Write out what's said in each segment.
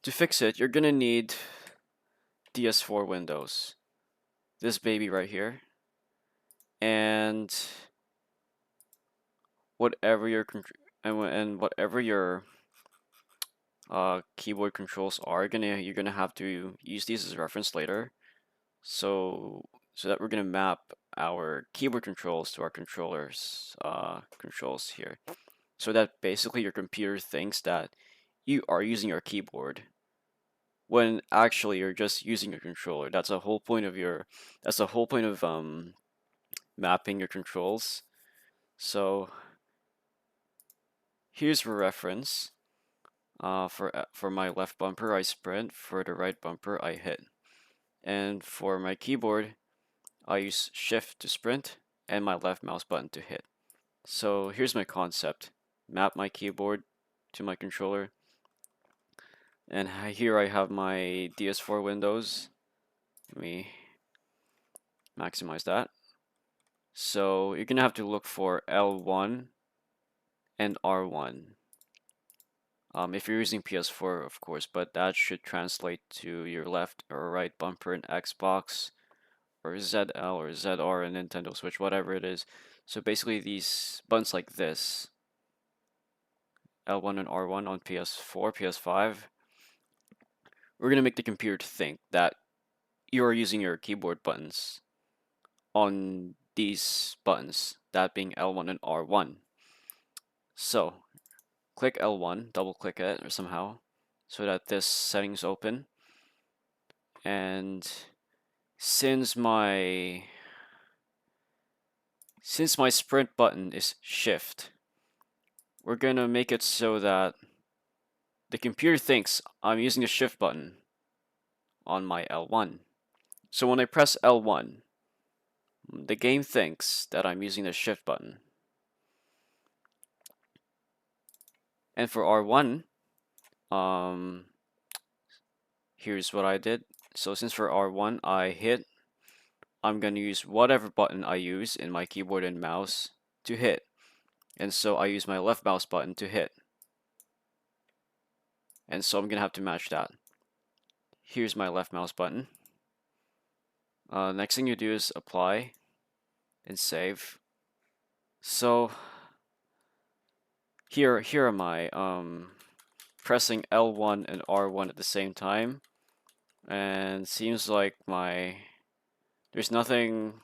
to fix it, you're gonna need DS4 Windows. This baby right here. And whatever your whatever your keyboard controls are, you're gonna have to use these as a reference later. So that we're gonna map our keyboard controls to our controllers controls here. So that basically your computer thinks that you are using your keyboard when actually you're just using your controller. That's the whole point of mapping your controls. So here's a reference. For my left bumper, I sprint. For the right bumper, I hit. And for my keyboard, I use shift to sprint and my left mouse button to hit. So here's my concept. Map my keyboard to my controller. And here I have my DS4 Windows. Let me maximize that. So you're gonna have to look for L1 and R1. If you're using PS4, of course, but that should translate to your left or right bumper in Xbox, or ZL or ZR in Nintendo Switch, whatever it is. So basically these buttons like this, L1 and R1 on PS4, PS5, we're gonna make the computer think that you are using your keyboard buttons on these buttons, that being L1 and R1. So click L1, double click it or somehow, so that this settings open. And since my sprint button is shift, we're gonna make it so that the computer thinks I'm using the shift button on my L1. So when I press L1, the game thinks that I'm using the shift button. And for R1, here's what I did. So since for R1 I hit, I'm gonna use whatever button I use in my keyboard and mouse to hit. And so I use my left mouse button to hit. And so I'm gonna have to match that. Here's my left mouse button. Next thing you do is apply and save. So here am I pressing L1 and R1 at the same time, and seems like there's nothing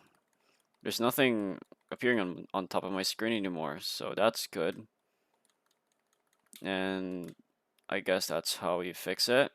appearing on top of my screen anymore, so that's good. And I guess that's how you fix it.